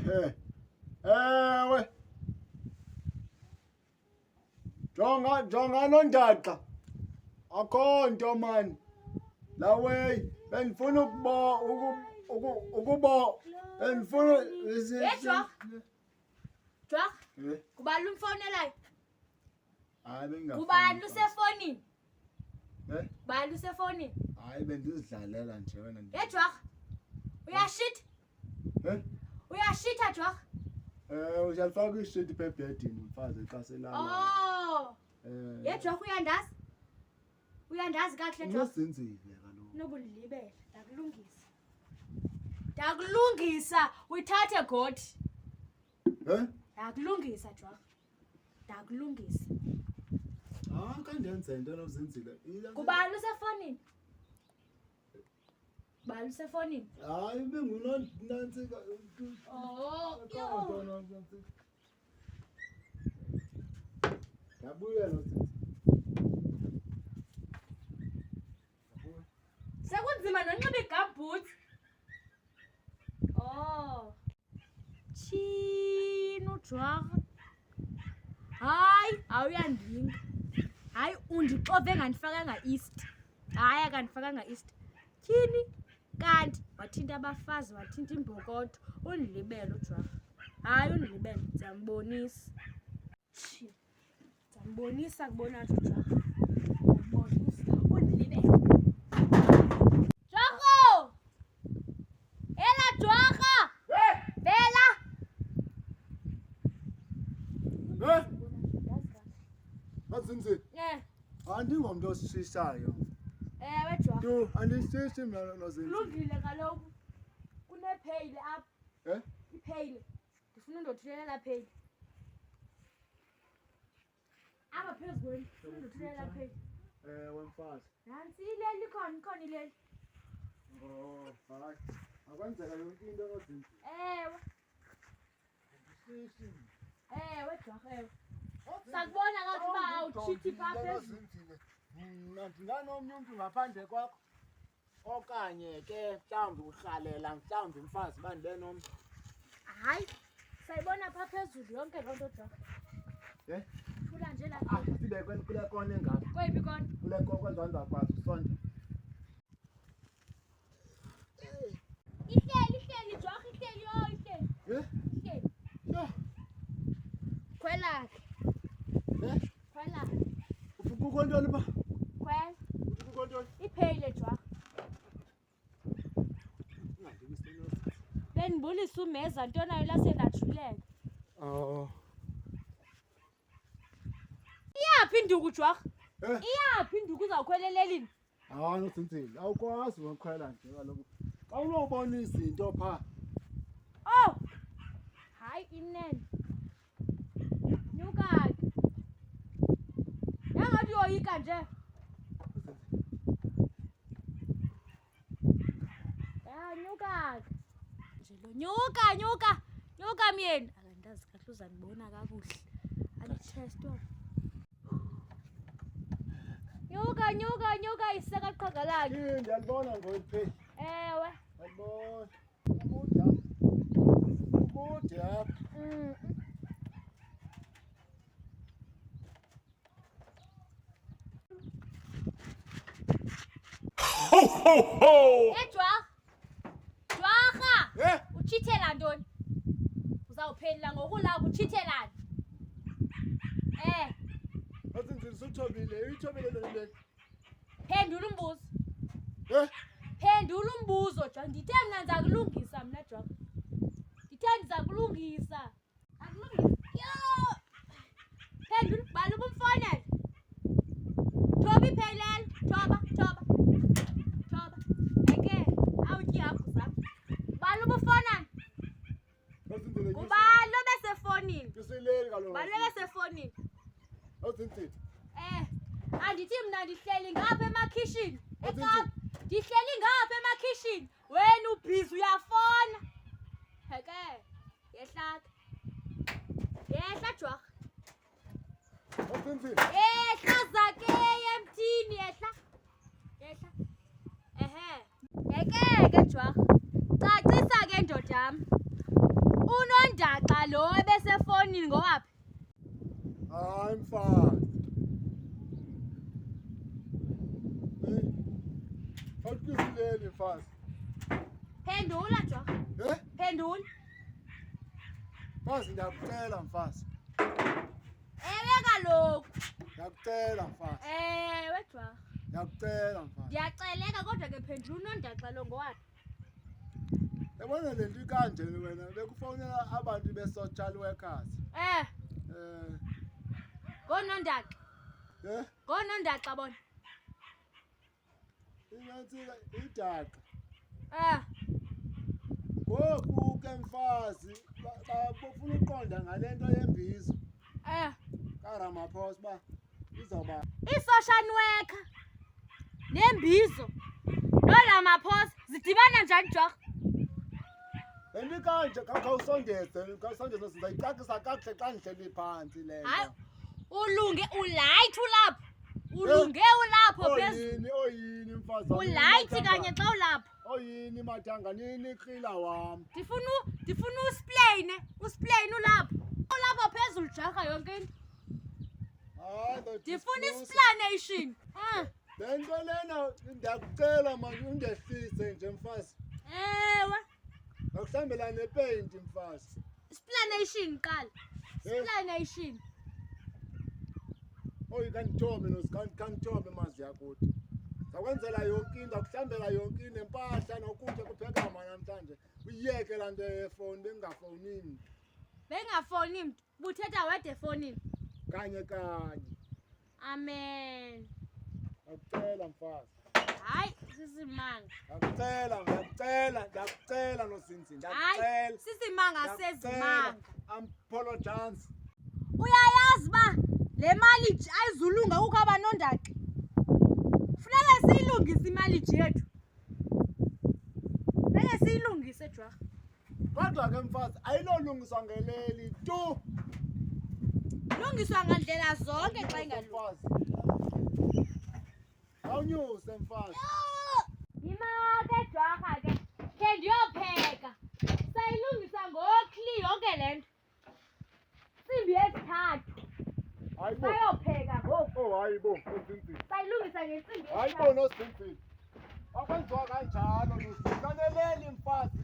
Ewe. Jonga nondaqa. Akho nto man. La way benifuna ukuba benifuna Jwa. Kubani umfonelayo? Hayi benginga. Kubani usefonini? Bani usefonini? Hayi bendizidlalela nje wena. Jwa. Uyashit? Uyashita Jwa? Uyalifaka ishit ebhedini mfazi xa selala. Oh. Jwa uyandazi? Uyandazi kahle Jwa? Unozinzile kaloku. Nobulibele, ndakulungisa. Ndakulungisa, uyithathe godi. Ndakulungisa Jwa. Ndakulungisa. Kandenze into nozinzile. Kubani usefonini? Bani usefonini? Hayi bengunantsika. Yabuya nozinzile. Sekunzima nonxiba igambhuti. Tshino Jwa. Hayi, awuyandinga. Hayi undixove ngandifakanga east. Hayi akandifakanga east. Tyhini kanti wathinta abafazi wathinta imbokotho undilibele uJwa. Hayi undilibele ndiyambonisa. Ndiyambonisa kubona uJwa. Ndiyambonisa undilibele. Joko! Ela Joko! Bela! Azinzile. Andingomntu osishisayo. Ewe Jwa. Tu andishishi mina nozinzile. Lungile kaloku. Kunepheyile apha. Ipheyile. Ndifuna undothulela pheyile. Apha phezu kwenu. Ndifuna undothulela pheyile. Wemfazi. Nansi ileli khona ileli. Hayi. Akwenzeka yonke into nozinzile. Ewe. Andishishi. Ewe Jwa, ewe. Sakubona ngathi uba awutshithi phaa phezulu. Mna ndinganomnye umntu ngaphandle kwakho okanye ke mhlawumbi uhlalela mhlawumbi umfazi uba ndibe nomntu. Hayi, sayibona phaa phezulu yonke loo nto Jwa. Thula nje la. Sibe kule kona engapha. Kweyiphi kona? Kule kona kwenza ndizakwazi usonda. Ihleli Jwa, ihleli. Ihleli. Khwela ke. Khwela. Kukho ntoni ba? Khwela. Kukho ntoni? Ipheyile Jwa. Bendibulisa umeza nto nayo lasenajuleka. Iyaphi induku Jwa? Iyaphi induku uzawukhwelela elini? Hayi nozinzile awukwazi ukukhwela nje kaloku. Xa unobona izinto phaa. Hayi inene. Nyuka ke. Yangathi uyoyika nje. Nyuka ke. Nje lo nyuka myeni. Akandazi kahle uzandibona kakuhle. Anditestwa. Nyuka iseka qhagalani. Ndiyalibona ngoliphi. Ewe. Yalibona. Kude apha. Ho ho ho! Jwarha! Uchithela ntoni? Uzawuphendula ngokulapha uchithelani? Azinzile suthobile, uyithobile le. Phendula umbuzo. Phendula umbuzo Jwa. Ndithe mna ndizakulungisa mna Jwa. Ndithe ndizakulungisa. Akulungisa. Phendula bani ukumfonela. Thoba iphelele. Thoba. Eke, awutyi ihagu zam. Bani ubufona? Azinzile. Kubani obesefonini? Kusileli kaloku. Bani obesefonini? Azinzile. Andithi mna ndihleli ngapha emakhishini. Ekapa. Ndihleli ngapha emakhishini. Wena ubhizi uyafona. Heke, yehla. Yehla Jwarha. Azinzile. Yehla zake emthini yehla. Heke ke Jwarha. Cacisa ke ndoda yam. Uno unondaxa lo ebesefonini ngowaphi? Hayi mfazi. Awukusileli mfazi. Phendula Jorha. Phendula. Mfazi ndiyakucela mfazi. Ewe kaloku. Ndiyakucela mfazi. Ewe Jorha. Ndiyakucela mfazi. Ndiyaceleka kodwa ke phendula unondaxa lo ngowaphi? Yabona le nto ikanjeni wena bekufonela abantu be-social workers. Ngonondaxa. Ngonondaxa bona. Inantsika idaka. Ngoku ke mfazi bafuna uqonda ngale nto yembizo. kaRamaphosa ba izawuba I-social worker nembizo noRamaphosa zidibana njani Jorha? lento kanje khawusondeze sizayicacisa kakuhle xa ndihleli phantsi le nto. Hayi ulayithi ulapho. Ulunge ulapho phezulu. Oyini mfazi? Ulayithi kanye xa ulapho. Oyini mathanga nini krila wam. Ndifuna usplain ulapho. Ulapho phezulu Jorha yonke into. Hayi Ndifuna explanation. Le nto lena ndiyakucela manje undehlise nje mfazi. Ewe. Akuhlambela nepeyinti mfazi. Explanation qala. Explanation. Oyi kanithobe kanithobe mazi yakuthi. Zakwenzela yonke into, akuhlambela yonke into, nempahla nokutya kuphekama namhlanje. Uyiyeke laa nto yefowuni bengafowunini. Bengafoni mntu. Buthetha wedwa efonini. Kanye. Amen. Akucela mfazi. Hayi sisimanga. Ndiyakucela nozinzi. Hayi sisimanga sezimanga. Apologize. Uyayazi ba le mali ayizulunga ukho abanondaxa. Funeka siyilungise imali yethu. Funeka siyilungise Jorha. Kodwa ke mfazi ayilolungiswa ngeleli tu. Lungiswa ngandlela zonke xa ingalungi. Awunyuse mfazi. Imake Jorha ke ndiyopheka. Sayilungisa ngokli yonke le nto. Simbi yesithathu. Hayibo. Sayopheka ngoku. Oh hayibo, nozinzi. Sayilungisa ngensimbi Hayibo nozinzi. Akwenziwa kanjalo nozinzi. Kaneleli mfazi.